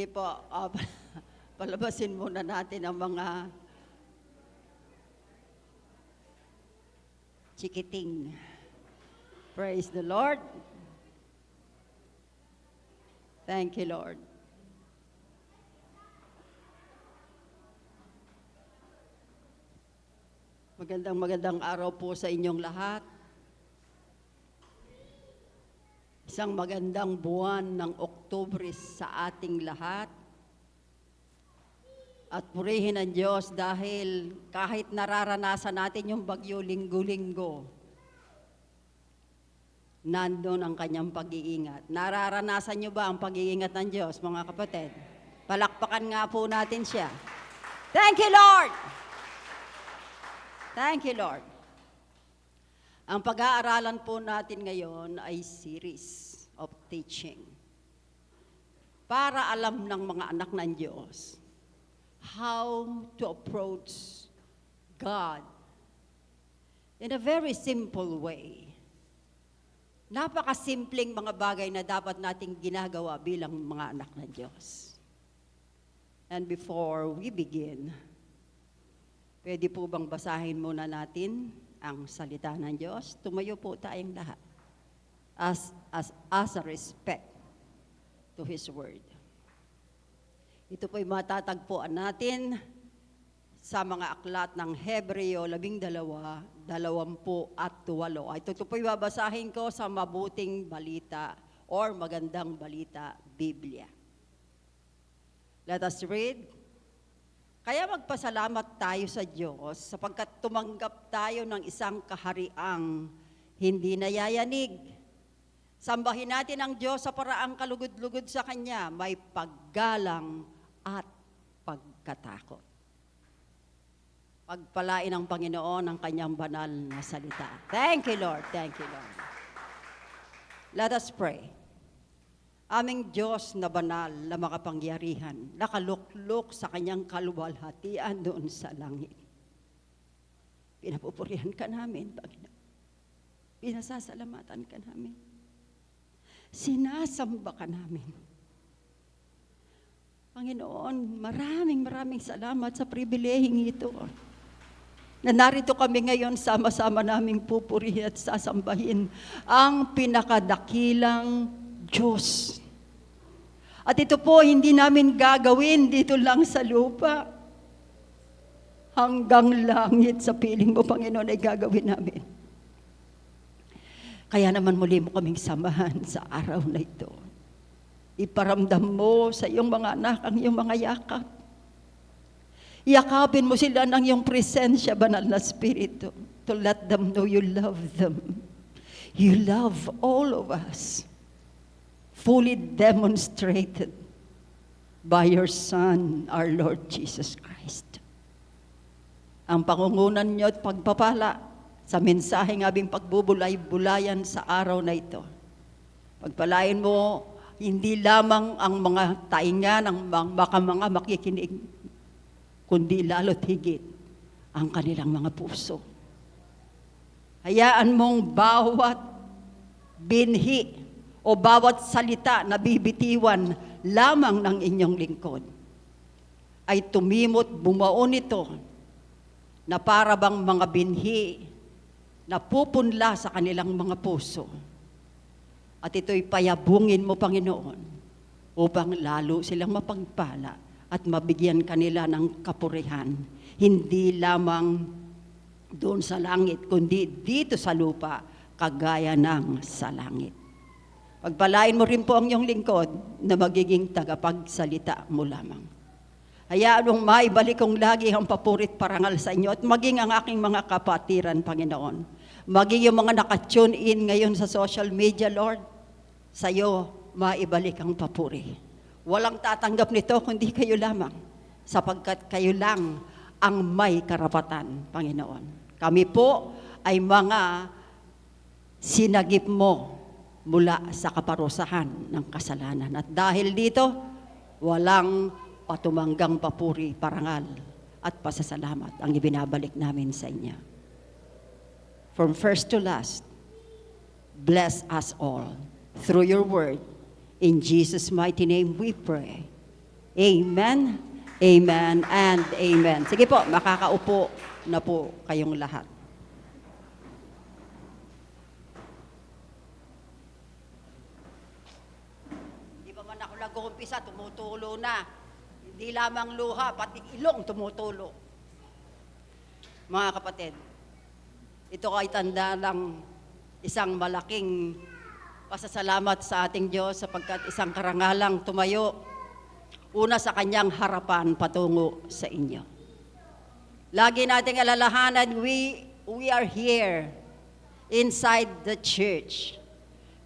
Sige po, palabasin muna natin ang mga chikiting. Praise the Lord. Thank you, Lord. Magandang araw po sa inyong lahat. Isang magandang buwan ng Oktubre sa ating lahat. At purihin ang Diyos dahil kahit nararanasan natin yung bagyo linggo-linggo, nandun ang kanyang pag-iingat. Nararanasan nyo ba ang pag-iingat ng Diyos, mga kapatid? Palakpakan nga po natin siya. Thank you, Lord! Thank you, Lord. Ang pag-aaralan po natin ngayon ay series of teaching para alam ng mga anak ng Diyos how to approach God in a very simple way. Napakasimpleng mga bagay na dapat nating ginagawa bilang mga anak ng Diyos. And before we begin, pwede po bang basahin muna natin ang salita ng Diyos? Tumayo po tayong lahat as a respect to His Word. Ito po'y matatagpuan natin sa mga aklat ng Hebreo 12:28. Ito po'y babasahin ko sa mabuting balita or magandang balita, Biblia. Let us read. Kaya magpasalamat tayo sa Diyos sapagkat tumanggap tayo ng isang kahariang hindi nayayanig. Sambahin natin ang Diyos sa paraang kalugod-lugod sa Kanya, may paggalang at pagkatakot. Pagpalain ng Panginoon ang Kanyang banal na salita. Thank you, Lord. Thank you, Lord. Let us pray. Aming Diyos na banal na makapangyarihan, nakaluklok sa Kanyang kaluwalhatian doon sa langit. Pinapupurihan ka namin, Panginoon. Pinasasalamatan ka namin. Sinasamba ka namin. Panginoon, maraming salamat sa pribilehing ito. Na narito kami ngayon, sama-sama naming pupurihin at sasambahin ang pinakadakilang Diyos. At ito po, hindi namin gagawin dito lang sa lupa. Hanggang langit sa piling mo, Panginoon, ay gagawin namin. Kaya naman muli mo kaming samahan sa araw na ito. Iparamdam mo sa iyong mga anak ang iyong mga yakap. Yakapin mo sila ng iyong presensya, banal na Espiritu, to let them know you love them. You love all of us. Fully demonstrated by your Son, our Lord Jesus Christ. Ang pangungunan niyo at pagpapala sa mensaheng aming pagbubulay-bulayan sa araw na ito. Pagpalain mo, hindi lamang ang mga tainga ng mga makikinig, kundi lalo't higit ang kanilang mga puso. Hayaan mong bawat binhi o bawat salita na bibitiwan lamang ng inyong lingkod ay tumimot, bumaon ito na para bang mga binhi na pupunla sa kanilang mga puso. At ito'y payabungin mo, Panginoon, upang lalo silang mapagpala at mabigyan kanila ng kapurihan. Hindi lamang doon sa langit, kundi dito sa lupa, kagaya ng sa langit. Pagpalain mo rin po ang iyong lingkod na magiging tagapagsalita mo lamang. Hayaan mong maibalik kong lagi ang papurit parangal sa inyo at maging ang aking mga kapatiran, Panginoon. Maging yung mga naka-tune in ngayon sa social media, Lord, sa iyo maibalik ang papuri. Walang tatanggap nito kundi kayo lamang, sapagkat kayo lang ang may karapatan, Panginoon. Kami po ay mga sinagip mo mula sa kaparusahan ng kasalanan. At dahil dito, walang patumanggang papuri, parangal at pasasalamat ang ibinabalik namin sa inyo. From first to last, bless us all through your word. In Jesus' mighty name we pray. Amen, amen, and amen. Sige po, makakaupo na po kayong lahat. Hindi pa man ako nag-uumpisa, tumutulo na. Hindi lamang luha, pati ilong tumutulo. Mga kapatid, ito ay tanda ng isang malaking pasasalamat sa ating Diyos sapagkat isang karangalang tumayo una sa kanyang harapan patungo sa inyo. Lagi nating alalahanan, we are here inside the church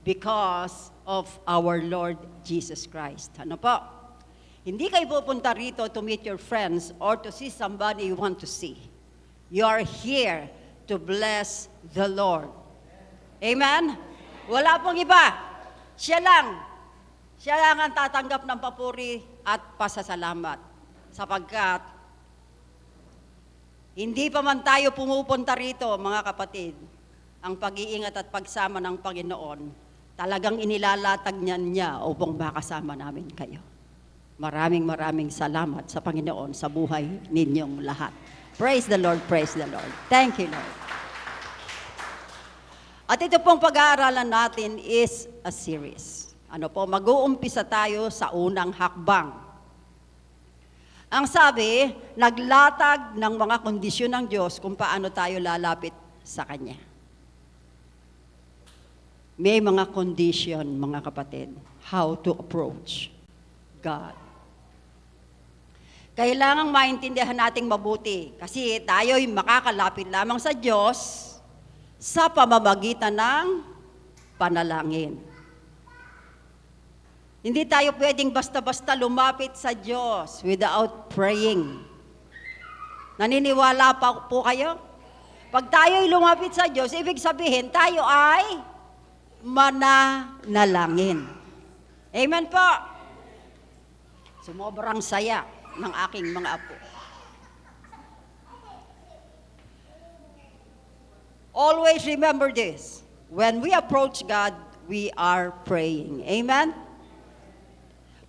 because of our Lord Jesus Christ. Ano po? Hindi kayo pupunta rito to meet your friends or to see somebody you want to see. You are here to bless the Lord. Amen? Wala pong iba. Siya lang. Siya lang ang tatanggap ng papuri at pasasalamat. Sapagkat hindi pa man tayo pumupunta rito, mga kapatid, ang pag-iingat at pagsama ng Panginoon, talagang inilalatag niya upang makasama namin kayo. Maraming salamat sa Panginoon sa buhay ninyong lahat. Praise the Lord, praise the Lord. Thank you, Lord. At ito pong pag-aaralan natin is a series. Ano po, mag-uumpisa tayo sa unang hakbang. Ang sabi, naglatag ng mga kondisyon ng Diyos kung paano tayo lalapit sa Kanya. May mga condition, mga kapatid, how to approach God. Kailangang maintindihan nating mabuti kasi tayo'y makakalapit lamang sa Diyos sa pamamagitan ng panalangin. Hindi tayo pwedeng basta-basta lumapit sa Diyos without praying. Naniniwala pa po kayo? Pag tayo'y lumapit sa Diyos, ibig sabihin tayo ay mananalangin. Amen po. Sumobrang saya ng aking mga apo. Always remember this. When we approach God, we are praying. Amen?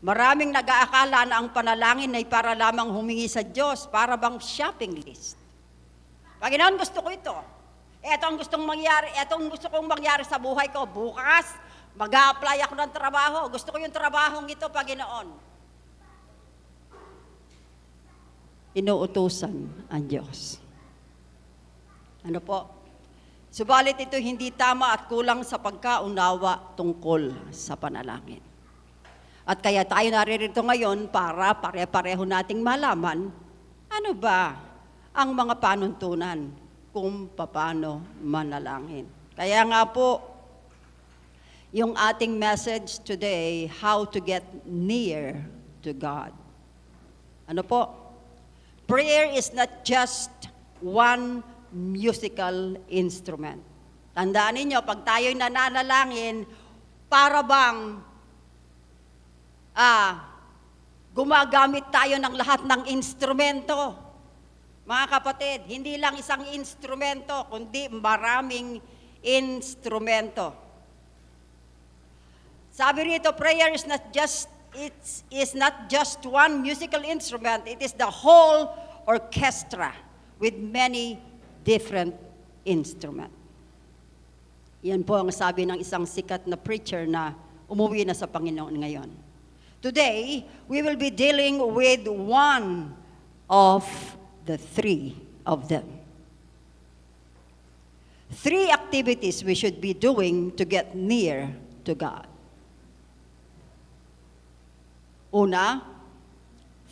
Maraming nag-aakala na ang panalangin ay para lamang humingi sa Diyos, para bang shopping list. Panginoon, gusto ko ito. Ito ang gustong mangyari, ito ang gusto kong mangyari sa buhay ko. Bukas, mag-a-apply ako ng trabaho. Gusto ko yung trabahong ito, Panginoon. Inuutusan ang Diyos. Ano po? Subalit ito hindi tama at kulang sa pagkaunawa tungkol sa panalangin. At kaya tayo naririto ngayon para pare-pareho nating malaman ano ba ang mga panuntunan kung paano manalangin. Kaya nga po, yung ating message today, how to get near to God. Ano po? Prayer is not just one musical instrument. Tandaan ninyo, pag tayo'y nananalangin, para bang gumagamit tayo ng lahat ng instrumento. Mga kapatid, hindi lang isang instrumento, kundi maraming instrumento. Sabi rito, prayer is not just one musical instrument, it is the whole orchestra with many different instruments. Yan po ang sabi ng isang sikat na preacher na umuwi na sa Panginoon ngayon. Today, we will be dealing with one of the three of them. 3 activities we should be doing to get near to God. Una,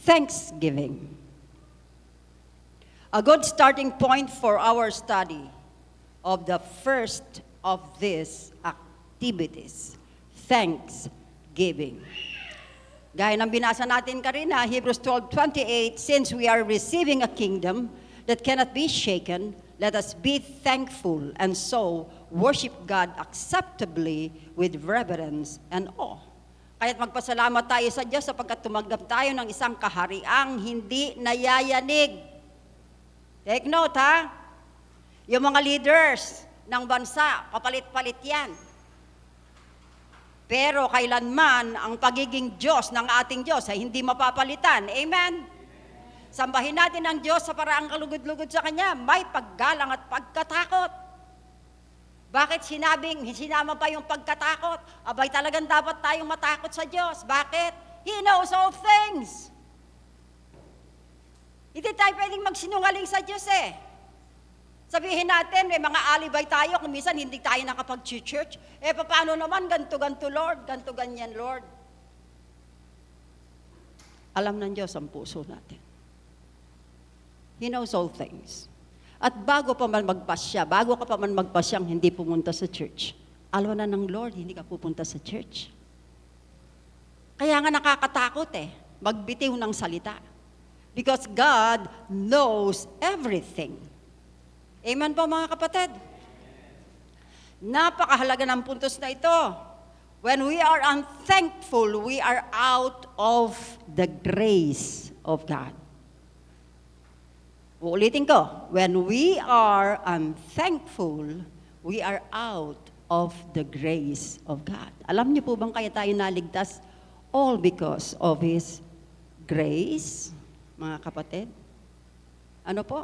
thanksgiving. A good starting point for our study of the first of these activities, thanksgiving. Gaya ng binasa natin kanina, Hebrews 12:28, since we are receiving a kingdom that cannot be shaken, let us be thankful and so worship God acceptably with reverence and awe. Kaya't magpasalamat tayo sa Diyos sapagkat tumanggap tayo ng isang kahariang hindi nayayanig. Take note, ha? Yung mga leaders ng bansa, papalit-palit yan. Pero kailanman ang pagiging Diyos ng ating Diyos ay hindi mapapalitan. Amen? Sambahin natin ang Diyos sa paraang kalugod-lugod sa Kanya, may paggalang at pagkatakot. Bakit sinama pa yung pagkatakot? Abay talagang dapat tayong matakot sa Diyos. Bakit? He knows all things. Hindi tayo pwedeng magsinungaling sa Diyos eh. Sabihin natin, may mga alibay tayo, kung minsan hindi tayo nakapag-church. Paano naman, ganto-ganto Lord, ganto-ganyan Lord. Alam ng Diyos ang puso natin. He knows all things. At bago ka pa man magpasyang hindi pumunta sa church, alam na ng Lord, hindi ka pupunta sa church. Kaya nga nakakatakot magbitiw ng salita. Because God knows everything. Amen po mga kapatid? Napakahalaga ng puntos na ito. When we are unthankful, we are out of the grace of God. Uulitin ko. When we are unthankful, we are out of the grace of God. Alam niyo po bang kaya tayo naligtas? All because of His grace, mga kapatid. Ano po?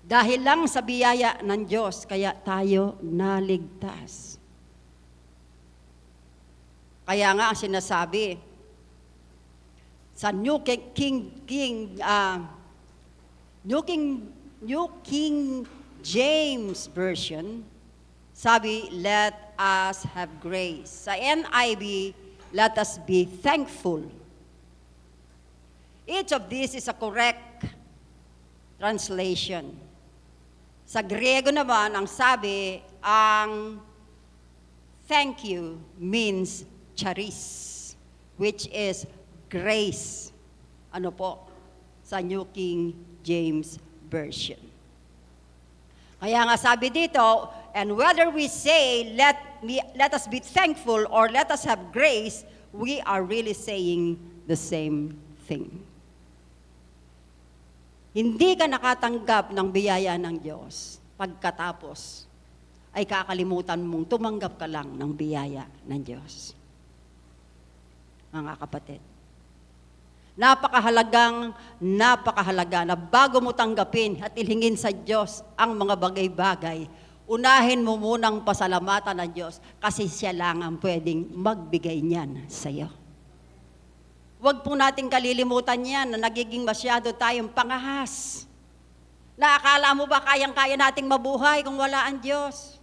Dahil lang sa biyaya ng Diyos, kaya tayo naligtas. Kaya nga ang sinasabi sa New King James Version, sabi, let us have grace. Sa NIV, let us be thankful. Each of these is a correct translation. Sa Griego naman, ang sabi, ang thank you means charis, which is grace. Ano po? Sa New King James Version. Kaya nga sabi dito, and whether we say, let us be thankful or let us have grace, we are really saying the same thing. Hindi ka nakatanggap ng biyaya ng Diyos pagkatapos ay kakalimutan mong tumanggap ka lang ng biyaya ng Diyos. Mga kapatid, napakahalaga na bago mo tanggapin at ilhingin sa Diyos ang mga bagay-bagay, unahin mo munang pasalamatan ng Diyos kasi siya lang ang pwedeng magbigay niyan sa iyo. Huwag po nating kalilimutan yan na nagiging masyado tayong pangahas. Naakala mo ba kayang-kaya nating mabuhay kung wala ang Diyos?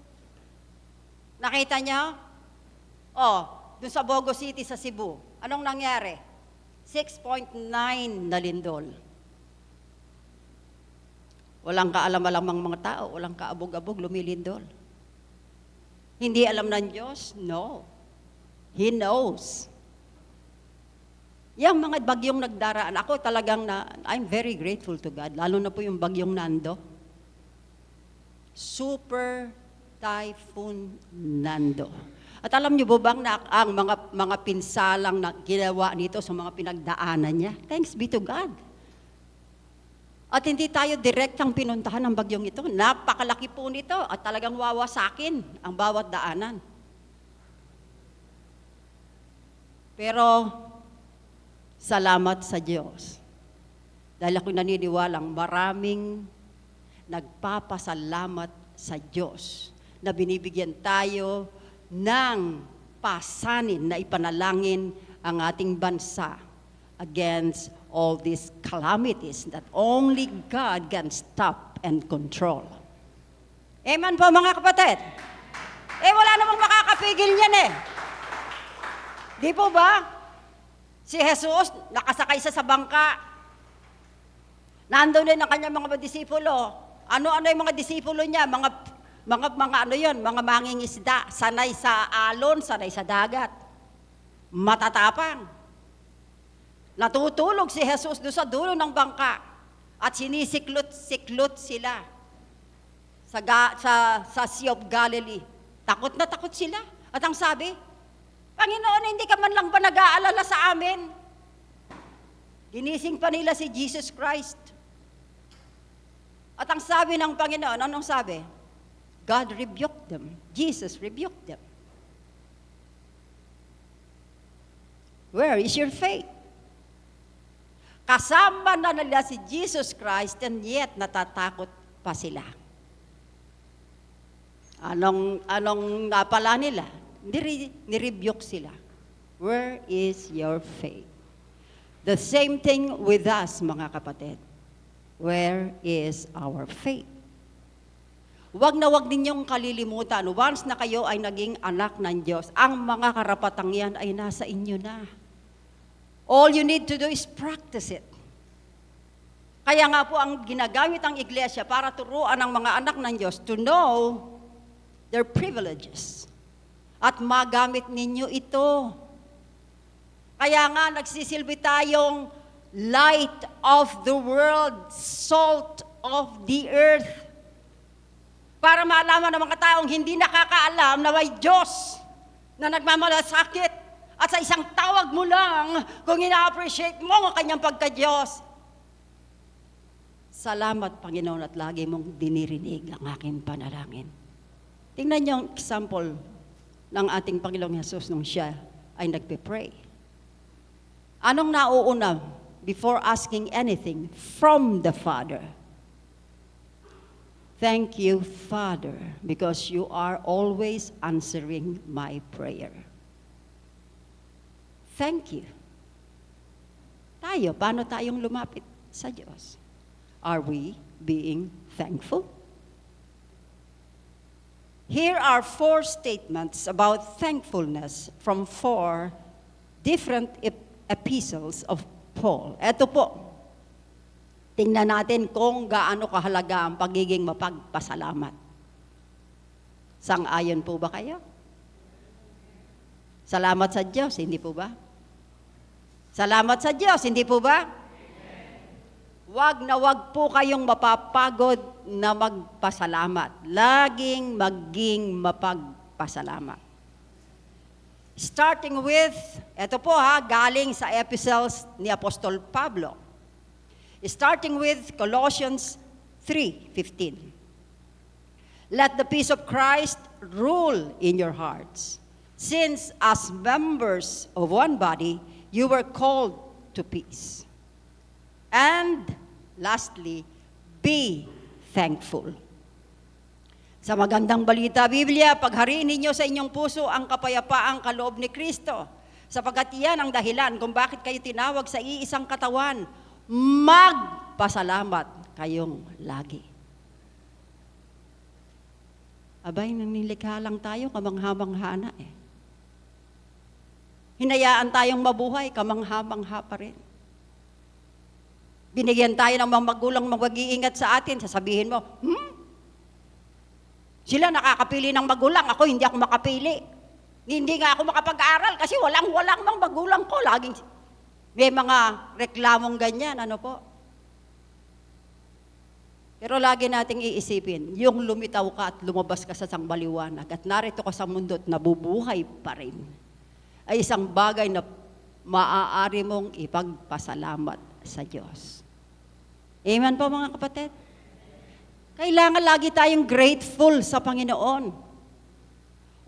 Nakita niyo? Doon sa Bogo City sa Cebu, anong nangyari? 6.9 na lindol. Walang kaalam-alamang mga tao, walang kaabog-abog, lumilindol. Hindi alam ng Diyos? No. He knows. Yung mga bagyong nagdaraan, ako talagang I'm very grateful to God, lalo na po yung bagyong Nando. Super Typhoon Nando. At alam niyo po bang na ang mga pinsalang na ginawa nito sa mga pinagdaanan niya? Thanks be to God. At hindi tayo direktang pinuntahan ng bagyong ito. Napakalaki po nito at talagang wawasakin ang bawat daanan. Pero salamat sa Diyos. Dahil ako'y naniniwalang maraming nagpapasalamat sa Diyos na binibigyan tayo ng pasanin na ipanalangin ang ating bansa against all these calamities that only God can stop and control. Amen po mga kapatid. Wala namang makakapigil niyan Di po ba? Si Jesus, nakasakay sa bangka. Nandun din ang kanyang mga disipulo. Ano-ano yung mga disipulo niya? Mga mangingisda, sanay sa alon, sanay sa dagat. Matatapang. Natutulog si Jesus doon sa dulo ng bangka at sinisiklot-siklot sila sa Sea of Galilee. Takot na takot sila. At ang sabi, Panginoon, hindi ka man lang ba nag-aalala sa amin? Ginising pa nila si Jesus Christ. At ang sabi ng Panginoon, anong sabi? God rebuked them. Jesus rebuked them. Where is your faith? Kasama na nila si Jesus Christ and yet natatakot pa sila. Anong napala nila? Nirebuke sila. Where is your faith? The same thing with us, mga kapatid. Where is our faith? Huwag na huwag ninyong kalilimutan, once na kayo ay naging anak ng Diyos, ang mga karapatang yan ay nasa inyo na. All you need to do is practice it. Kaya nga po ang ginagamit ang iglesia para turuan ang mga anak ng Diyos to know their privileges. At magamit ninyo ito. Kaya nga nagsisilbi tayong light of the world, salt of the earth. Para malaman ng mga taong hindi nakakaalam na may Diyos na nagmamalasakit at sa isang tawag mo lang kung ina-appreciate mo ang kanyang pagka-Diyos. Salamat, Panginoon, at lagi mong dinirinig ang aking panalangin. Tingnan niyo ang example ng ating Panginoong Jesus nung siya ay nagpe-pray. Anong nauuna before asking anything from the Father? Thank you, Father, because you are always answering my prayer. Thank you. Tayo, paano tayong lumapit sa Diyos? Are we being thankful? Here are 4 statements about thankfulness from 4 different epistles of Paul. Ito po, tingnan natin kung gaano kahalaga ang pagiging mapagpasalamat. Sang-ayon po ba kayo? Salamat sa Diyos, hindi po ba? Salamat sa Diyos, hindi po ba? Wag na wag po kayong mapapagod na magpasalamat. Laging maging mapagpasalamat. Starting with, eto po galing sa epistles ni Apostol Pablo. Starting with Colossians 3:15. Let the peace of Christ rule in your hearts, since as members of one body, you were called to peace. And lastly, be thankful. Sa magandang balita, Biblia, paghariin ninyo sa inyong puso ang kapayapaang kaloob ni Kristo, sapagkat iyan ang dahilan kung bakit kayo tinawag sa iisang katawan. Magpasalamat kayong lagi. Abay, nanilikha lang tayo, kamangha-mangha na eh. Hinayaan tayong mabuhay, kamangha-mangha pa rin. Binigyan tayo ng mga magulang mag-iingat sa atin, sasabihin mo, sila nakakapili ng magulang, ako hindi ako makapili. Hindi nga ako makapag-aral kasi walang mga magulang ko. Laging may mga reklamong ganyan, ano po. Pero lagi nating iisipin, yung lumitaw ka at lumabas ka sa sangbaliwanag at narito ka sa mundo at nabubuhay pa rin, ay isang bagay na maaari mong ipagpasalamat sa Diyos. Amen po mga kapatid? Kailangan lagi tayong grateful sa Panginoon.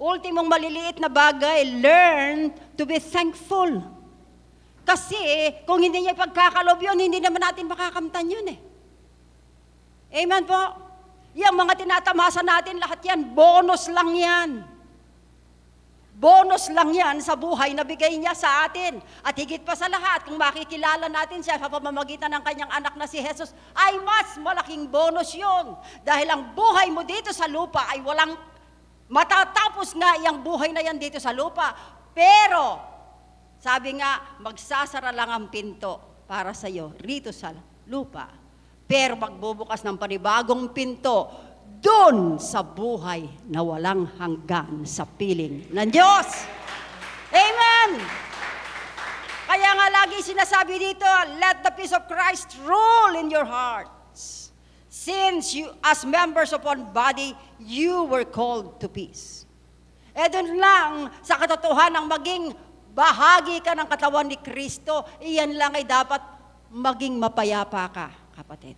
Ultimong maliliit na bagay, learn to be thankful. Kasi kung hindi niya ipagkakalob yun, hindi naman natin makakamtan yun eh. Amen po? Yung mga tinatamasa natin, lahat yan, bonus lang yan. Bonus lang yan sa buhay na bigay niya sa atin. At higit pa sa lahat, kung makikilala natin siya sa pamamagitan ng kanyang anak na si Jesus, ay mas malaking bonus yun. Dahil ang buhay mo dito sa lupa ay walang matatapos nga yung buhay na yan dito sa lupa. Pero, sabi nga, magsasara lang ang pinto para sa iyo rito sa lupa. Pero magbubukas ng panibagong pinto doon sa buhay na walang hanggan sa piling ng Diyos. Amen! Kaya nga lagi sinasabi dito, let the peace of Christ rule in your hearts. Since you, as members of one body, you were called to peace. E doon lang, sa katotohanan ng maging bahagi ka ng katawan ni Kristo, iyan lang ay dapat maging mapayapa ka, kapatid.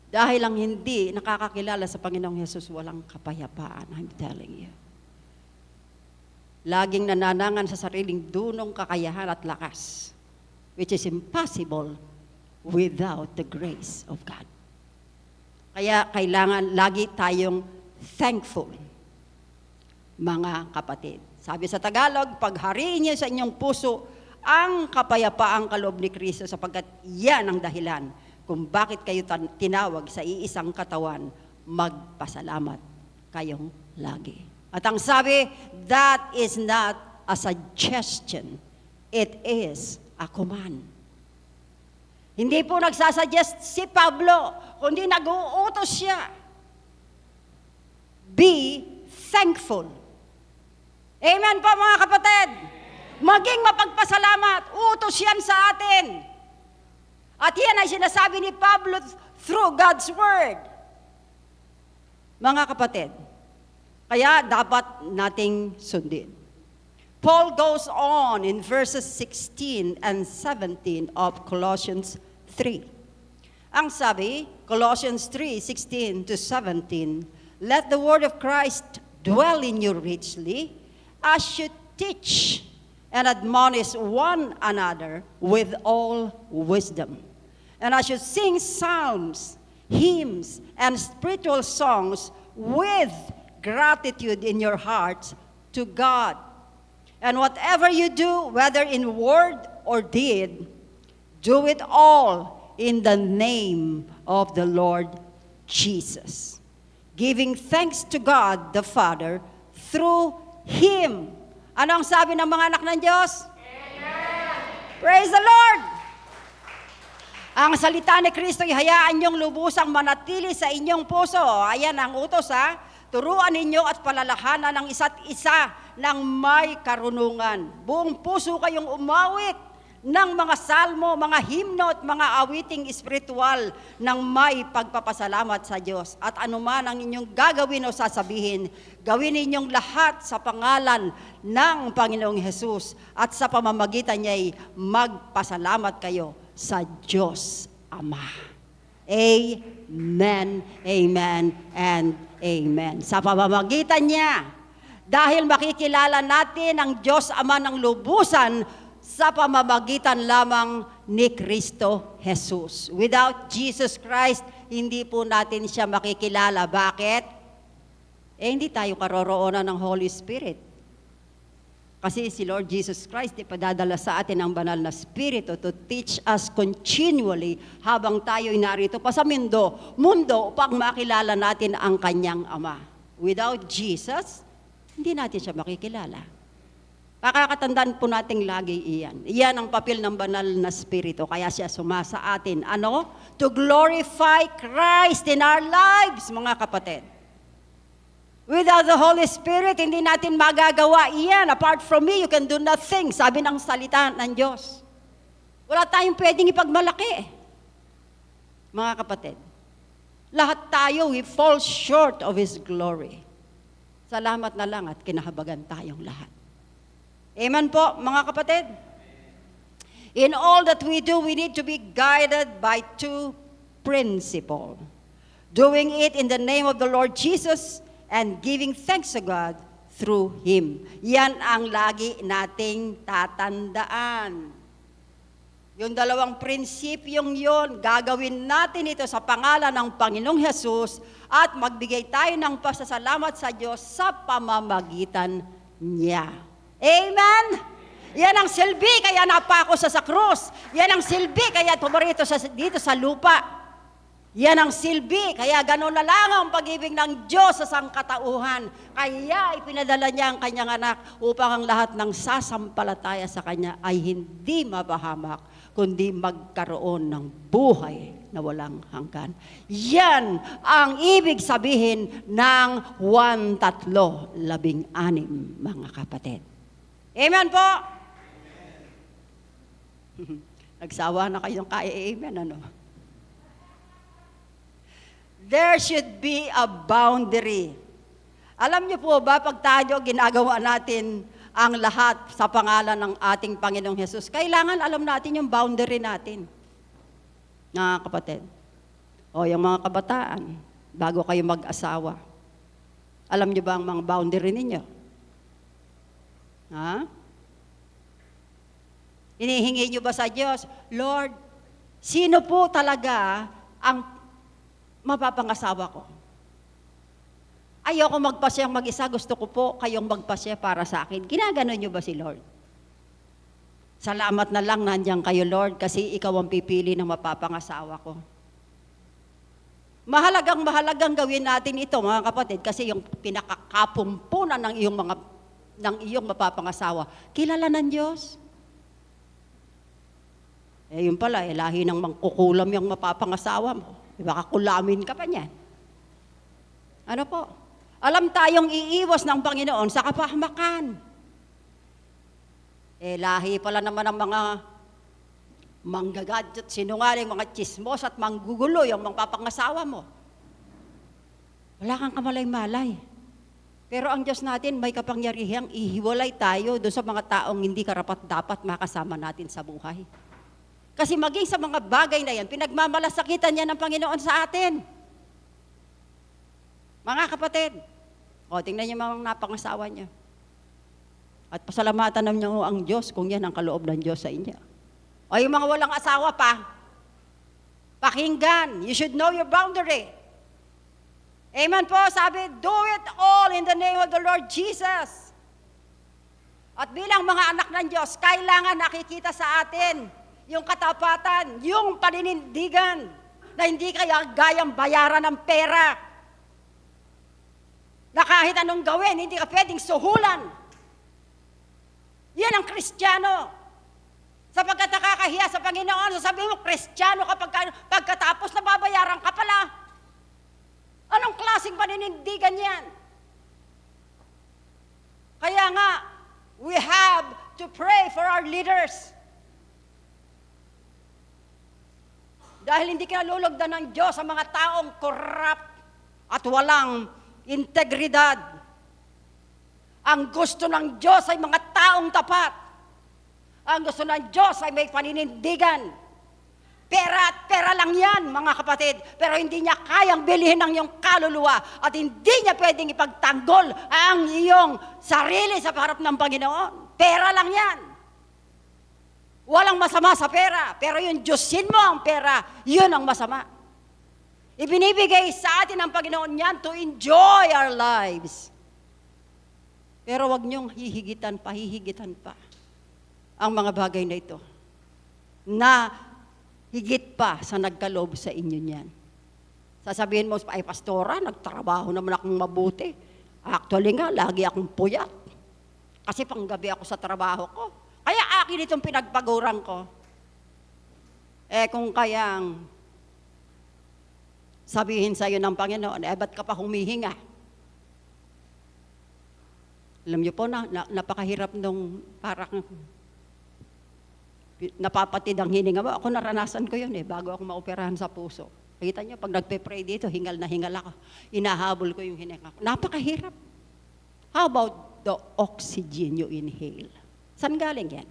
Dahil ang hindi nakakakilala sa Panginoong Hesus, walang kapayapaan. I'm telling you. laging nananangan sa sariling dunong kakayahan at lakas, which is impossible without the grace of God. Kaya kailangan lagi tayong thankful, mga kapatid. Sabi sa Tagalog, paghariin niyo sa inyong puso ang kapayapaang kaloob ni Kristo sapagkat yan ang dahilan kung bakit kayo tinawag sa iisang katawan, magpasalamat kayong lagi. At ang sabi, that is not a suggestion, it is a command. Hindi po nagsasuggest si Pablo, kundi nag-uutos siya. Be thankful. Amen po mga kapatid. Maging mapagpasalamat. Utos yan sa atin. At yan ay sinasabi ni Pablo through God's Word. Mga kapatid, kaya dapat nating sundin. Paul goes on in verses 16 and 17 of Colossians 3. Ang sabi, Colossians 3:16 to 17, let the word of Christ dwell in you richly, as you teach and admonish one another with all wisdom. And as you sing psalms, hymns, and spiritual songs with gratitude in your hearts to God. And whatever you do, whether in word or deed, do it all in the name of the Lord Jesus, giving thanks to God the Father through Him. Ano ang sabi ng mga anak ng Diyos? Amen! Praise the Lord! Ang salita ni Kristo, hayaan niyong lubusang manatili sa inyong puso. Ayan ang utos ha. Turuan ninyo at palalahanan ng isa't isa ng may karunungan. Buong puso kayong umawit ng mga salmo, mga himno at mga awiting espiritual ng may pagpapasalamat sa Diyos. At anuman ang inyong gagawin o sasabihin, gawin ninyong lahat sa pangalan ng Panginoong Hesus at sa pamamagitan niya'y magpasalamat kayo sa Diyos Ama. Amen, amen, and amen. Sa pamamagitan niya, dahil makikilala natin ang Diyos Ama ng lubusan sa pamamagitan lamang ni Kristo Jesus. Without Jesus Christ, hindi po natin siya makikilala. Bakit? Hindi tayo karoroonan ng Holy Spirit. Kasi si Lord Jesus Christ ipadadala sa atin ang banal na Espiritu to teach us continually habang tayo'y narito pa sa mundo upang makilala natin ang kanyang Ama. Without Jesus, hindi natin siya makikilala. Pakakatandaan po nating lagi iyan. Iyan ang papel ng banal na Espiritu, kaya siya sumasa atin. Ano? To glorify Christ in our lives, mga kapatid. Without the Holy Spirit, hindi natin magagawa iyan. Apart from me, you can do nothing. Sabi ng salita ng Diyos. Wala tayong pwedeng ipagmalaki. Mga kapatid, lahat tayo, we fall short of His glory. Salamat na lang at kinahabagan tayong lahat. Amen po, mga kapatid? In all that we do, we need to be guided by two principles. Doing it in the name of the Lord Jesus and giving thanks to God through Him. Yan ang lagi nating tatandaan. Yung dalawang prinsipyong yon, gagawin natin ito sa pangalan ng Panginoong Hesus at magbigay tayo ng pasasalamat sa Diyos sa pamamagitan niya. Amen? Yan ang silbi kaya napako sa krus. Yan ang silbi kaya tumarito dito sa lupa. Yan ang silbi, kaya gano'n na lang ang pag-ibig ng Diyos sa sangkatauhan. Kaya ipinadala niya ang kanyang anak upang ang lahat ng sasampalataya sa kanya ay hindi mapahamak, kundi magkaroon ng buhay na walang hanggan. Yan ang ibig sabihin ng 1-3-16, mga kapatid. Amen po? Nagsawa na kayong kaya amen, ano? There should be a boundary. Alam niyo po ba, pag tayo ginagawa natin ang lahat sa pangalan ng ating Panginoong Hesus, kailangan alam natin yung boundary natin. Mga kapatid, o yung mga kabataan, bago kayo mag-asawa, alam niyo ba ang mga boundary ninyo? Ha? Hinihingi nyo ba sa Diyos, Lord, sino po talaga ang mapapangasawa ko? Ayoko magpasya mag-isa, gusto ko po kayong magpasya para sa akin. Ginaganon nyo ba si Lord? Salamat na lang nandiyan kayo, Lord, kasi ikaw ang pipili ng mapapangasawa ko. Mahalagang gawin natin ito, mga kapatid, kasi yung pinakakapumpunan ng iyong mapapangasawa, kilala ng Diyos. Yun pala, lahi ng mangkukulam yung mapapangasawa mo. Baka kulamin ka pa niyan. Ano po? Alam tayong iiwas ng Panginoon sa kapahamakan. Lahi pala naman ng mga manggagadget, sinungaling, mga chismos at manggugulo yung mapapangasawa mo. Wala kang kamalay-malay. Pero ang Diyos natin may kapangyarihang ihiwalay tayo doon sa mga taong hindi karapat-dapat makasama natin sa buhay. Kasi maging sa mga bagay na yan, pinagmamalasakitan niya ng Panginoon sa atin. Mga kapatid, tingnan niyo mga napangasawa niya. At pasalamatan niyo ang Diyos kung yan ang kaloob ng Diyos sa inyo. O yung mga walang asawa pa, pakinggan, you should know your boundary. Amen po, sabi, do it all in the name of the Lord Jesus. At bilang mga anak ng Diyos, kailangan nakikita sa atin yung katapatan, yung paninindigan, na hindi kaya gayang bayaran ng pera. Na kahit anong gawin, hindi ka pwedeng suhulan. Yan ang Kristiyano. Sapagkat nakakahiya sa Panginoon, sasabihin mo, Kristiyano ka pagkatapos na babayaran ka pala. Anong klaseng paninindigan yan? Kaya nga, we have to pray for our leaders. Dahil hindi kinalulugdan ng Diyos ang mga taong corrupt at walang integridad. Ang gusto ng Diyos ay mga taong tapat. Ang gusto ng Diyos ay may paninindigan. Pera at pera lang yan, mga kapatid. Pero hindi niya kayang bilhin ang iyong kaluluwa at hindi niya pwedeng ipagtanggol ang iyong sarili sa harap ng Panginoon. Pera lang yan. Walang masama sa pera, pero yung Diyosin mo ang pera, yun ang masama. Ibinibigay sa atin ng Panginoon yan to enjoy our lives. Pero wag niyong hihigitan pa ang mga bagay na ito na higit pa sa nagkaloob sa inyo niyan. Sasabihin mo, ay pastora, nagtrabaho naman akong mabuti. Actually nga, lagi akong puyat. Kasi panggabi ako sa trabaho ko. Kaya akin itong pinagpaguran ko. Kung kayang sabihin sa iyo ng Panginoon, ba't ka pa humihinga? Alam niyo po, napakahirap nung parang napapatid ang hininga mo. Ako naranasan ko yun bago ako maoperahan sa puso. Kita niyo, pag nagpe-pray dito, hingal na hingal ako. Inahabol ko yung hininga ko. Napakahirap. How about the oxygen you inhale? Saan galing yan?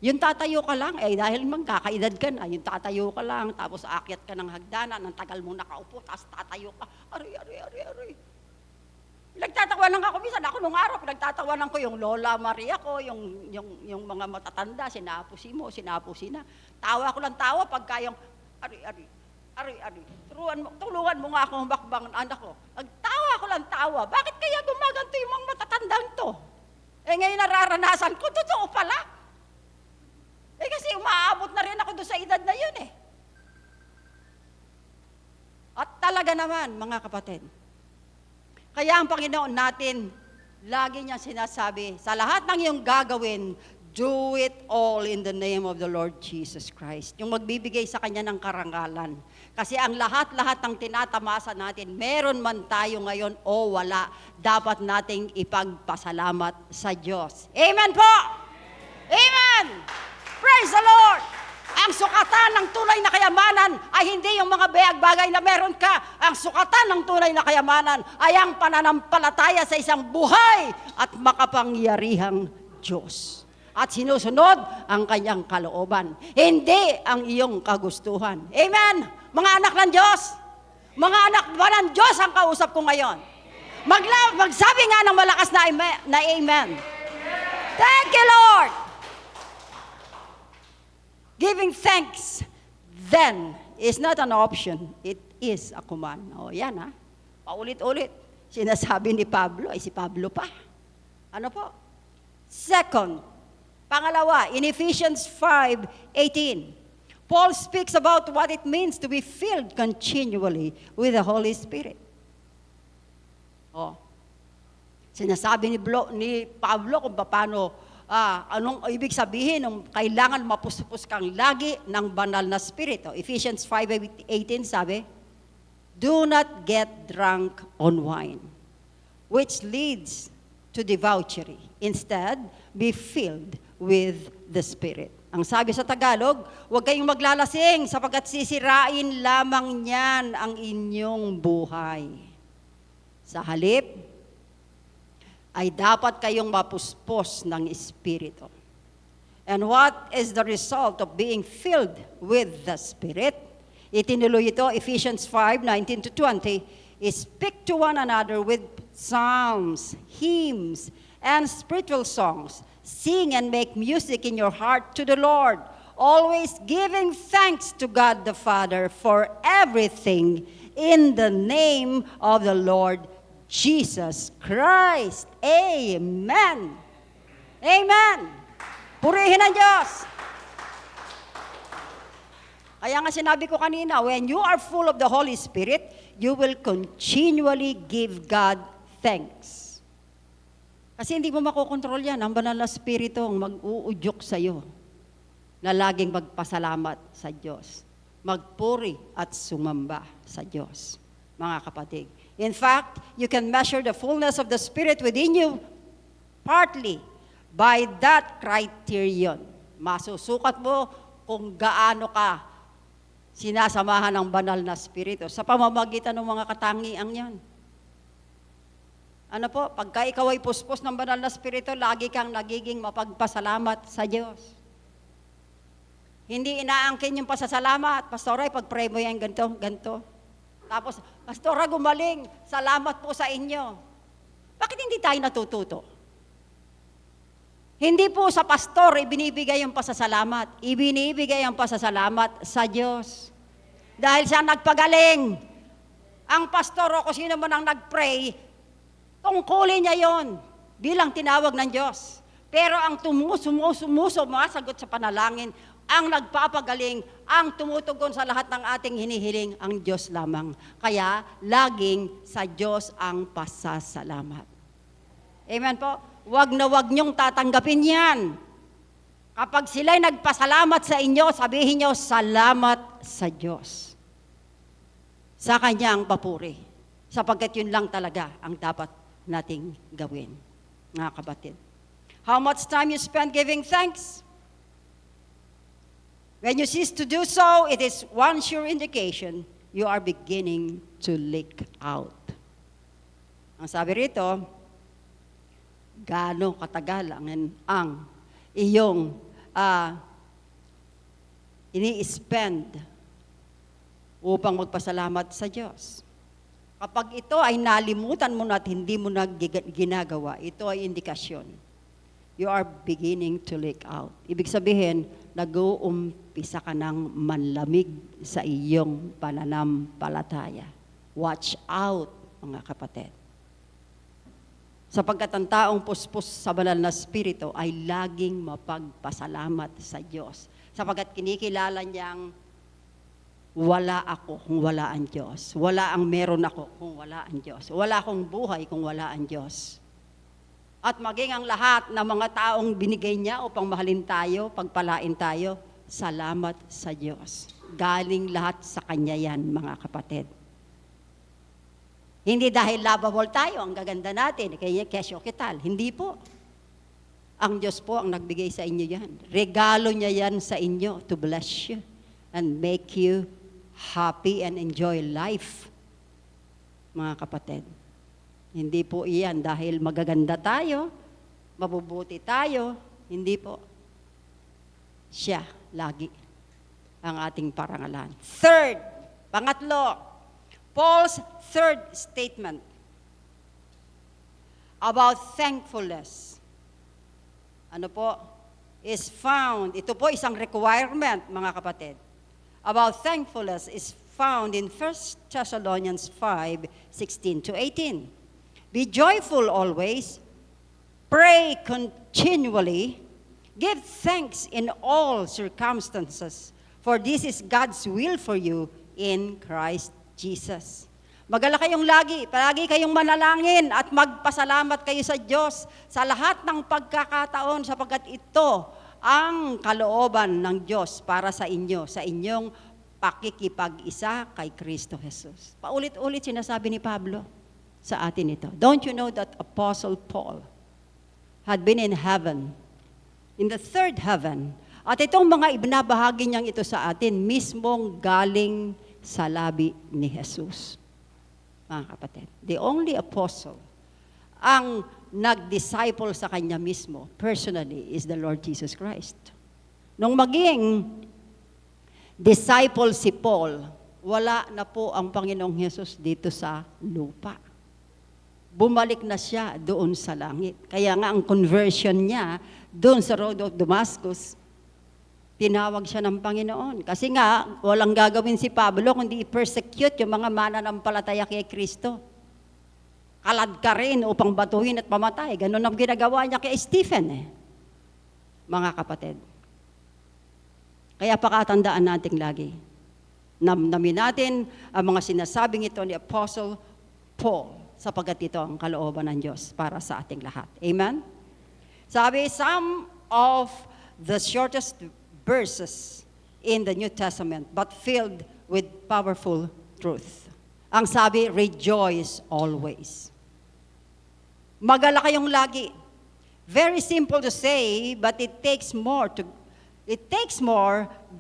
Yung tatayo ka lang, dahil kakaedad ka na, yung tatayo ka lang, tapos aakyat ka ng hagdanan, ang tagal mo nakaupo, tapos tatayo ka, ari. Nagtatawanan ako, minsan ako nung araw, nagtatawanan ko yung Lola Maria ko, yung mga matatanda, sinapusi mo, sinapusi na. Tawa ko lang tawa pagka yung, ari. Tulungan mo nga akong bakbang anak ko. Nagtawa ko lang tawa. Bakit kaya gumaganto yung mga matatandang to? Ngayon nararanasan ko, totoo pala. Kasi umaabot na rin ako doon sa edad na yun At talaga naman, mga kapatid, kaya ang Panginoon natin, lagi niya sinasabi, sa lahat ng iyong gagawin, do it all in the name of the Lord Jesus Christ. Yung magbibigay sa Kanya ng karangalan. Kasi ang lahat-lahat ng tinatamasa natin, meron man tayo ngayon o wala, dapat nating ipagpasalamat sa Diyos. Amen po! Amen! Praise the Lord! Ang sukatan ng tunay na kayamanan ay hindi yung mga bagay na meron ka. Ang sukatan ng tunay na kayamanan ay ang pananampalataya sa isang buhay at makapangyarihang Diyos. At sinusunod ang kanyang kalooban. Hindi ang iyong kagustuhan. Amen? Mga anak ng Diyos. Mga anak ba ng Diyos ang kausap ko ngayon? Magsabi nga ng malakas na amen. Thank you, Lord. Giving thanks then is not an option. It is a command. O yan ha. Paulit-ulit. Sinasabi ni Pablo, ay si Pablo pa. Ano po? Second, pangalawa, in Ephesians 5:18, Paul speaks about what it means to be filled continually with the Holy Spirit. Oh. Sinasabi ni Pablo kung paano, anong ibig sabihin ng kailangan mapuspos kang lagi ng banal na spirito. Ephesians 5:18 sabi, do not get drunk on wine, which leads to debauchery. Instead, be filled with the Spirit. Ang sabi sa Tagalog, huwag kayong maglalasing sapagkat sisirain lamang niyan ang inyong buhay. Sa halip, ay dapat kayong mapuspos ng Espiritu. And what is the result of being filled with the Spirit? Itinuloy ito, Ephesians 5:19-20, speak to one another with psalms, hymns, and spiritual songs. Sing and make music in your heart to the Lord, always giving thanks to God the Father for everything in the name of the Lord Jesus Christ. Amen. Amen. Purihin ang Diyos. Kaya nga sinabi ko kanina, when you are full of the Holy Spirit, you will continually give God thanks. Kasi hindi mo makokontrol yan. Ang banal na spirito ang mag-uudyok sa'yo na laging magpasalamat sa Diyos. Magpuri at sumamba sa Diyos, mga kapatid. In fact, you can measure the fullness of the Spirit within you partly by that criterion. Masusukat mo kung gaano ka sinasamahan ng banal na spirito sa pamamagitan ng mga katangiang yan. Ano po, pagka ikaw ay puspos ng banal na spirito, lagi kang nagiging mapagpasalamat sa Diyos. Hindi inaangkin yung pasasalamat. Pastora, pag-pray mo yan, ganito. Tapos, Pastora, gumaling, salamat po sa inyo. Bakit hindi tayo natututo? Hindi po sa pastor ibinibigay yung pasasalamat. Ibinibigay ang pasasalamat sa Diyos. Dahil siya nagpagaling. Ang pastor o kung sino man ang nag-pray, tungkulin niya yon bilang tinawag ng Diyos. Pero ang sumasagot sa panalangin, ang nagpapagaling, ang tumutugon sa lahat ng ating hinihiling, ang Diyos lamang. Kaya, laging sa Diyos ang pasasalamat. Amen po? Huwag na huwag niyong tatanggapin yan. Kapag sila'y nagpasalamat sa inyo, sabihin niyo, salamat sa Diyos. Sa Kanya ang papuri. Sapagkat yun lang talaga ang dapat nating gawin, mga kapatid. How much time you spend giving thanks? When you cease to do so, it is one sure indication you are beginning to leak out. Ang sabi rito, gaano katagal ang iyong ini-spend upang magpasalamat sa Diyos. Kapag ito ay nalimutan mo na at hindi mo na ginagawa, ito ay indikasyon. You are beginning to leak out. Ibig sabihin, nag-uumpisa ka ng manlamig sa iyong pananampalataya. Watch out, mga kapatid. Sapagkat ang taong puspos sa banal na spirito ay laging mapagpasalamat sa Diyos. Sapagkat kinikilala niyang wala ako kung wala ang Diyos. Wala ang meron ako kung wala ang Diyos. Wala akong buhay kung wala ang Diyos. At maging ang lahat ng mga taong binigay niya upang mahalin tayo, pagpalain tayo, salamat sa Diyos. Galing lahat sa Kanya yan, mga kapatid. Hindi dahil lovable tayo, ang gaganda natin, kaya kesyo kital. Hindi po. Ang Diyos po ang nagbigay sa inyo yan. Regalo niya yan sa inyo to bless you and make you happy and enjoy life, mga kapatid. Hindi po iyan dahil magaganda tayo, mabubuti tayo, hindi po. Siya lagi ang ating parangalan. Third, pangatlo, Paul's third statement. about thankfulness. Ano po? Is found, ito po isang requirement, mga kapatid. About thankfulness is found in 1 Thessalonians 5:16-18. Be joyful always, pray continually, give thanks in all circumstances, for this is God's will for you in Christ Jesus. Magala kayong palagi kayong manalangin at magpasalamat kayo sa Diyos sa lahat ng pagkakataon sapagkat ito ang kalooban ng Diyos para sa inyo, sa inyong pakikipag-isa kay Kristo Jesus. Paulit-ulit sinasabi ni Pablo sa atin ito. Don't you know that Apostle Paul had been in heaven, in the third heaven, at itong mga ibinabahagi niyang ito sa atin, mismong galing sa labi ni Jesus. Mga kapatid, the only apostle ang nag-disciple sa kanya mismo, personally, is the Lord Jesus Christ. Nung maging disciple si Paul, wala na po ang Panginoong Jesus dito sa lupa. Bumalik na siya doon sa langit. Kaya nga ang conversion niya doon sa road of Damascus, tinawag siya ng Panginoon. Kasi nga, walang gagawin si Pablo kundi i-persecute yung mga mananampalataya kay Kristo. Kalad ka rin upang batuhin at pamatay. Ganun ang ginagawa niya kay Stephen. Mga kapatid. Kaya pakatandaan natin lagi. Namnamin natin ang mga sinasabing ito ni Apostle Paul sapagkat ito ang kalooban ng Diyos para sa ating lahat. Amen? Sabi, some of the shortest verses in the New Testament, but filled with powerful truth. Ang sabi, rejoice always. Magala kayong lagi. Very simple to say, but it takes more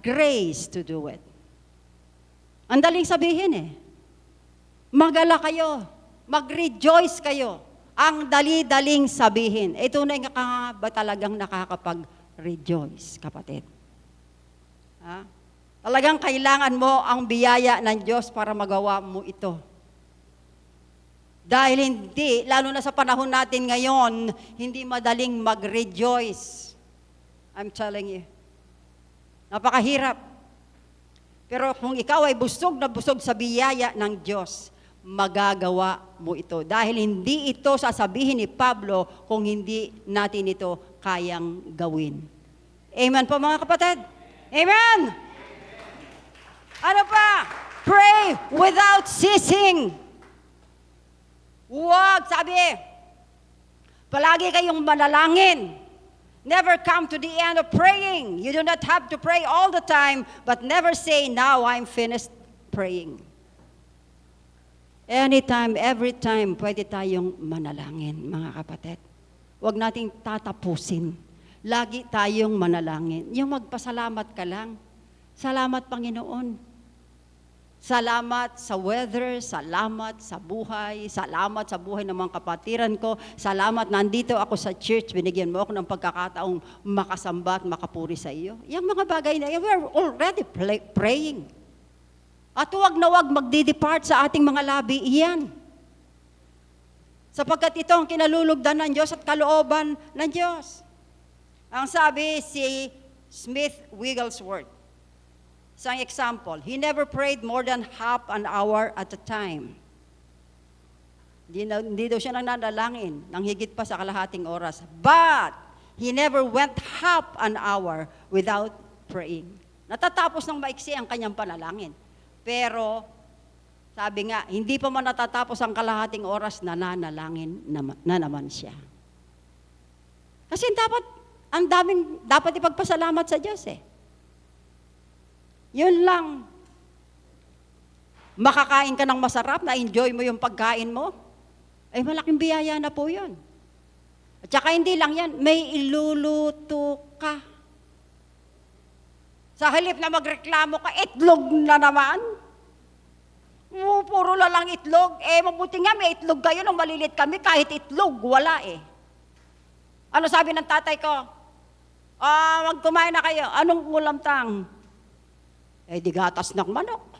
grace to do it. Ang daling sabihin Magala kayo, mag-rejoice kayo. Ang dali-daling sabihin. Ito na yung ba talagang nakakapag-rejoice, kapatid. Talagang kailangan mo ang biyaya ng Diyos para magawa mo ito. Dahil hindi, lalo na sa panahon natin ngayon, hindi madaling mag-rejoice. I'm telling you. Napakahirap. Pero kung ikaw ay busog na busog sa biyaya ng Diyos, magagawa mo ito. Dahil hindi ito sasabihin ni Pablo kung hindi natin ito kayang gawin. Amen po mga kapatid? Amen! Ano pa? Pray without ceasing. Huwag, sabi, palagi kayong manalangin. Never come to the end of praying. You do not have to pray all the time, but never say, now I'm finished praying. Anytime, every time, pwede tayong manalangin, mga kapatid. Huwag nating tatapusin. Lagi tayong manalangin. Yung magpasalamat ka lang. Salamat, Panginoon. Salamat sa weather, salamat sa buhay ng mga kapatiran ko, salamat nandito ako sa church, binigyan mo ako ng pagkakataong makasamba at makapuri sa iyo. Yung mga bagay na yan, we're already praying. At huwag na huwag magdi-depart sa ating mga labi iyan. Sapagkat ito ang kinalulugdan ng Diyos at kalooban ng Diyos. Ang sabi si Smith Wigglesworth, isang example, he never prayed more than half an hour at a time. Hindi daw siya nananalangin ng higit pa sa kalahating oras. But he never went half an hour without praying. Natatapos ng maiksi ang kanyang panalangin. Pero, sabi nga, hindi pa man natatapos ang kalahating oras, nananalangin na naman siya. Kasi dapat ipagpasalamat sa Diyos Yun lang. Makakain ka ng masarap, na-enjoy mo yung pagkain mo, ay malaking biyaya na po yun. At saka hindi lang yan, may iluluto ka. Sa halip na magreklamo ka, itlog na naman. Puro lang itlog. Mabuti nga may itlog kayo nung malilit kami, kahit itlog, wala Ano sabi ng tatay ko? Magkumain na kayo. Anong ulam tang? Di gatas ng manok.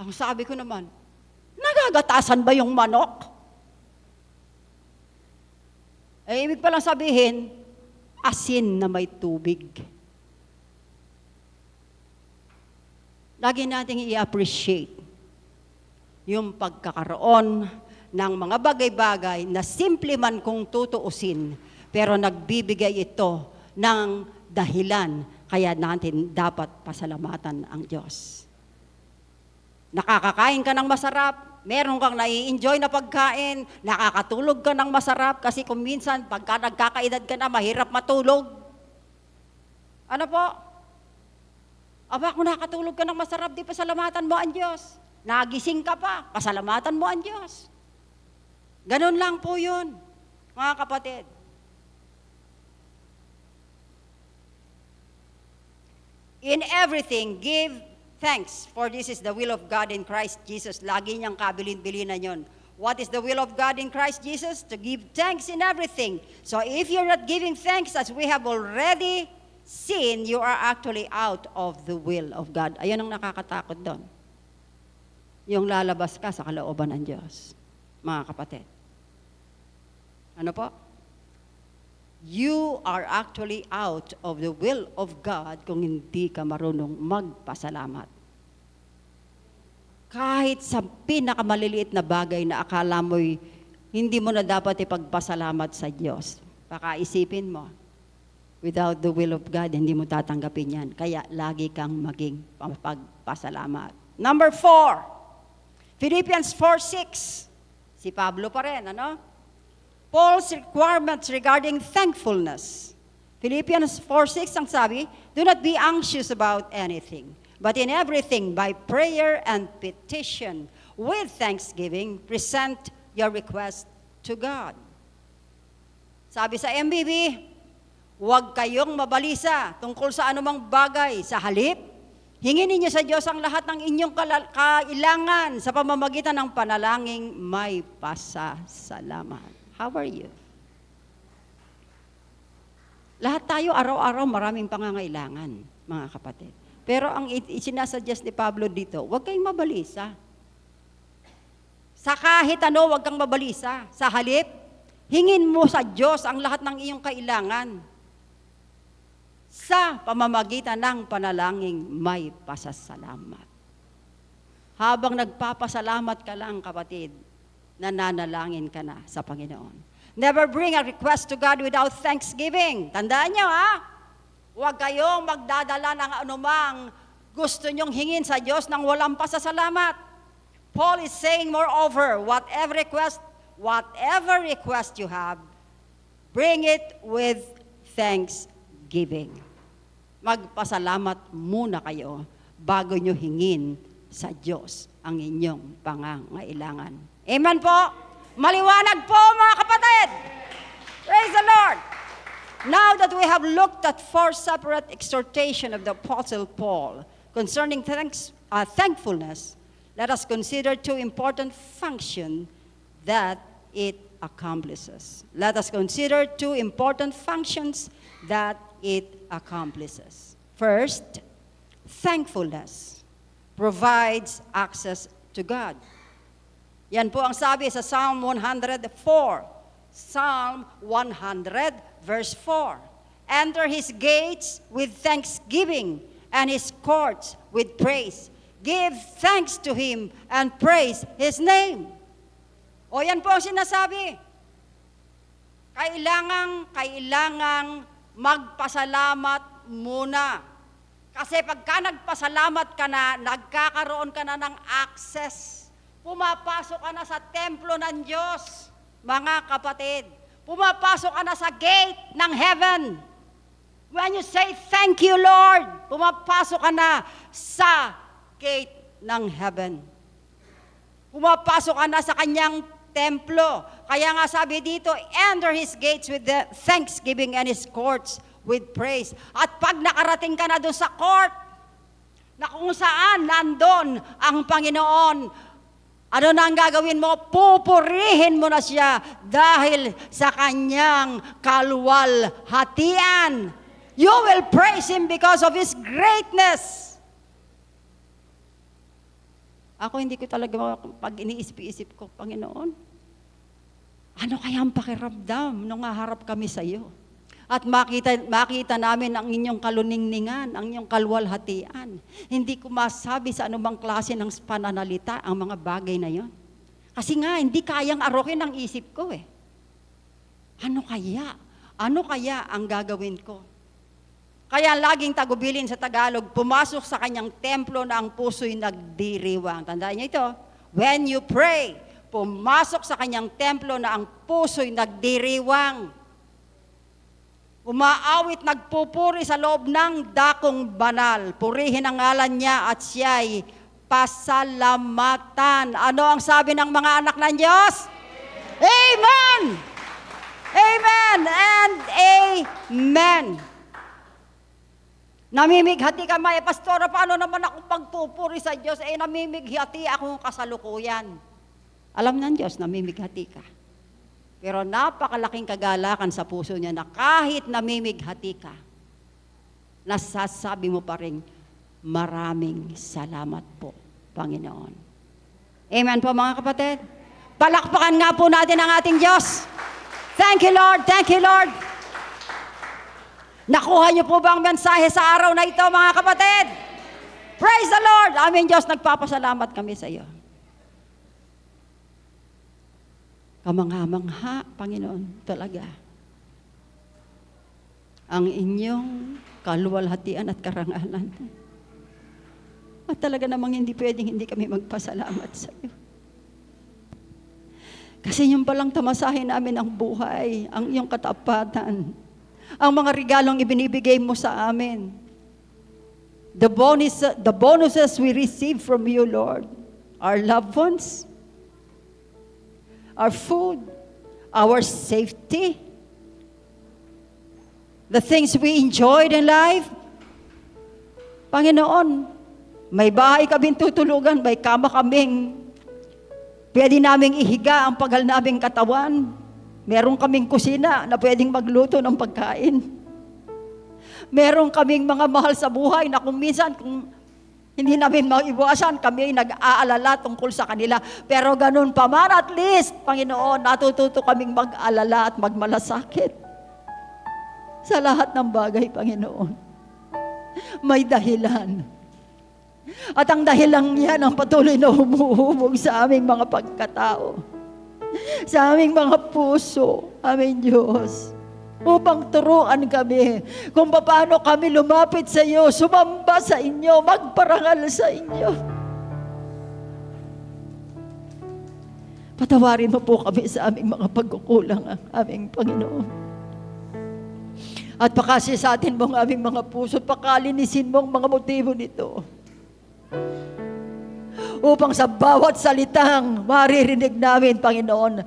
Ang sabi ko naman, nagagatasan ba yung manok? ibig palang sabihin, asin na may tubig. Lagi nating i-appreciate yung pagkakaroon ng mga bagay-bagay na simple man kung tutuusin, pero nagbibigay ito ng dahilan kaya natin dapat pasalamatan ang Diyos. Nakakakain ka ng masarap, meron kang nai-enjoy na pagkain, nakakatulog ka ng masarap kasi kung minsan pagka nagkakaedad ka na, mahirap matulog. Ano po? Aba, kung nakatulog ka ng masarap, di pasalamatan mo ang Diyos. Nagising ka pa, pasalamatan mo ang Diyos. Ganun lang po yun, mga kapatid. In everything, give thanks, for this is the will of God in Christ Jesus. Lagi niyang kabilin-bilinan yun. What is the will of God in Christ Jesus? To give thanks in everything. So if you're not giving thanks, as we have already seen, you are actually out of the will of God. Ayun ang nakakatakot doon. Yung lalabas ka sa kalooban ng Diyos, mga kapatid. Ano po? You are actually out of the will of God kung hindi ka marunong magpasalamat. Kahit sa pinakamaliliit na bagay na akala mo'y hindi mo na dapat ipagpasalamat sa Diyos. Pakaisipin mo, without the will of God, hindi mo tatanggapin yan. Kaya lagi kang maging pagpasalamat. Number 4, Philippians 4:6. Si Pablo pa rin, ano? Paul's requirements regarding thankfulness. Philippians 4:6 ang sabi, do not be anxious about anything, but in everything, by prayer and petition, with thanksgiving, present your request to God. Sabi sa MBB, huwag kayong mabalisa tungkol sa anumang bagay. Sa halip, hingin ninyo sa Diyos ang lahat ng inyong kailangan sa pamamagitan ng panalangin may pasasalamat. How are you? Lahat tayo araw-araw maraming pangangailangan, mga kapatid. Pero ang isinasuggest ni Pablo dito, huwag kayong mabalisa. Sa kahit ano, huwag kang mabalisa. Sa halip, hingin mo sa Diyos ang lahat ng iyong kailangan. Sa pamamagitan ng panalangin may pasasalamat. Habang nagpapasalamat ka lang, kapatid, nananalangin ka na sa Panginoon. Never bring a request to God without thanksgiving. Tandaan nyo, ha? Huwag kayong magdadala ng anumang gusto nyong hingin sa Diyos nang walang pasasalamat. Paul is saying, moreover, whatever request you have, bring it with thanksgiving. Magpasalamat muna kayo bago nyo hingin sa Diyos ang inyong pangangailangan. Amen po? Maliwanag po, mga kapatid! Praise the Lord! Now that we have looked at 4 separate exhortations of the Apostle Paul concerning thankfulness, let us consider 2 important functions that it accomplishes. Let us consider 2 important functions that it accomplishes. First, thankfulness provides access to God. Yan po ang sabi sa Psalm 104. Psalm 100 verse 4. Enter His gates with thanksgiving and His courts with praise. Give thanks to Him and praise His name. O yan po ang sinasabi. Kailangang magpasalamat muna. Kasi pagka nagpasalamat ka na, nagkakaroon ka na ng access. Pumapasok ka na sa templo ng Diyos, mga kapatid. Pumapasok ka na sa gate ng heaven. When you say, thank you, Lord, pumapasok ka na sa gate ng heaven. Pumapasok ka na sa kanyang templo. Kaya nga sabi dito, enter His gates with the thanksgiving and His courts with praise. At pag nakarating ka na doon sa court, na kung saan nandun ang Panginoon, ano na ang gagawin mo? Pupurihin mo na siya dahil sa kanyang kalwalhatian. You will praise Him because of His greatness. Ako hindi ko talaga, pag iniisip-isip ko, Panginoon, Ano kaya ang pakiramdam nung haharap kami sa iyo? At makita namin ang inyong kaluningningan, ang inyong kalwalhatian. Hindi ko masabi sa anumang klase ng pananalita ang mga bagay na yon. Kasi nga, hindi kayang arokin ang isip ko eh. Ano kaya? Ano kaya ang gagawin ko? Kaya laging tagubilin sa Tagalog, pumasok sa kanyang templo na ang puso'y nagdiriwang. Tandaan niyo ito, when you pray, pumasok sa kanyang templo na ang puso'y nagdiriwang. Umaawit, nagpupuri sa loob ng dakong banal. Purihin ang ngalan niya at siya'y pasalamatan. Ano ang sabi ng mga anak ng Diyos? Amen! Amen and amen! Namimighati ka, Maya Pastora, paano naman ako magpupuri sa Diyos? Namimighati akong kasalukuyan. Alam ng Diyos, namimighati ka. Pero napakalaking kagalakan sa puso niya na kahit namimighati ka, nasasabi mo pa rin, maraming salamat po, Panginoon. Amen po mga kapatid. Palakpakan nga po natin ang ating Diyos. Thank you Lord, thank you Lord. Nakuha niyo po ba ang mensahe sa araw na ito mga kapatid? Praise the Lord! Aming Diyos, nagpapasalamat kami sa iyo. Kamangha-mangha, Panginoon, talaga. Ang inyong kaluwalhatian at karangalan. At talaga namang hindi pwedeng hindi kami magpasalamat sa iyo. Kasi yung palang tamasahin namin ang buhay, ang iyong katapatan, ang mga regalong ibinibigay mo sa amin. The bonuses we receive from you, Lord, our loved ones, our food, our safety, the things we enjoyed in life. Panginoon, may bahay kaming tutulugan, may kama kaming pwede naming ihiga ang pagal naming katawan. Meron kaming kusina na pwedeng magluto ng pagkain. Meron kaming mga mahal sa buhay na kung minsan, kung hindi namin maiwasan, kami ay nag-aalala tungkol sa kanila. Pero ganun pa man, at least, Panginoon, natututo kaming mag-alala at magmalasakit. Sa lahat ng bagay, Panginoon, may dahilan. At ang dahilan yan ang patuloy na humuhubog sa aming mga pagkatao, sa aming mga puso, aming Diyos, upang turuan kami kung paano kami lumapit sa iyo, sumamba sa inyo, magparangal sa inyo. Patawarin mo po kami sa aming mga pagkukulang, ang aming Panginoon. At pakasi sa atin mong aming mga puso, pakalinisin mong mga motibo nito, upang sa bawat salitang maririnig namin, Panginoon,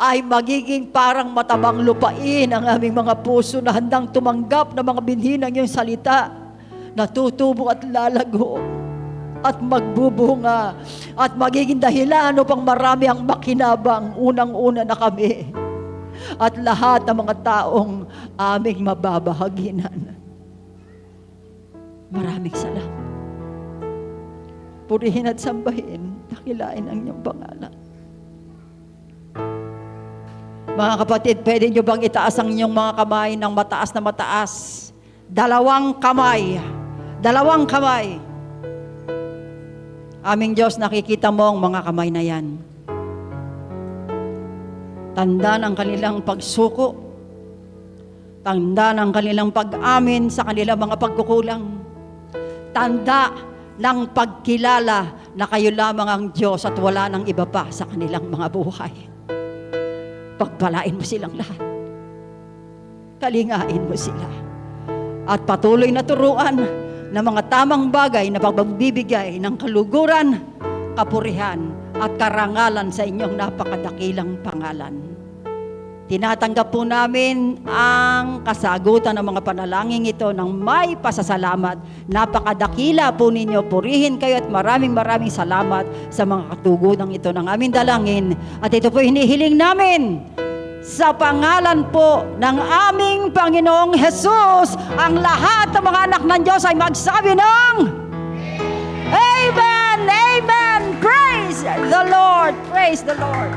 ay magiging parang matabang lupain ang aming mga puso na handang tumanggap ng mga binhi ng iyong salita, na tutubo at lalago at magbubunga at magiging dahilan upang marami ang makinabang, unang-una na kami at lahat ng mga taong aming mababahaginan. Maraming salamat. Purihin at sambahin, dakilain ang iyong pangalan. Mga kapatid, pwede nyo bang itaas ang inyong mga kamay ng mataas na mataas? Dalawang kamay. Dalawang kamay. Aming Diyos, nakikita mo ang mga kamay na yan. Tanda ng kanilang pagsuko. Tanda ng kanilang pag-amin sa kanilang mga pagkukulang. Tanda ng pagkilala na kayo lamang ang Diyos at wala nang iba pa sa kanilang mga buhay. Pagpalain mo silang lahat. Kalingain mo sila. At patuloy na turuan ng mga tamang bagay na pagbibigay ng kaluguran, kapurihan at karangalan sa inyong napakadakilang pangalan. Tinatanggap po namin ang kasagutan ng mga panalangin ito ng may pasasalamat. Napakadakila po ninyo. Purihin kayo at maraming salamat sa mga katugunang ito ng aming dalangin. At ito po hinihiling namin sa pangalan po ng aming Panginoong Jesus. Ang lahat ng mga anak ng Diyos ay magsabi ng Amen! Amen! Praise the Lord! Praise the Lord!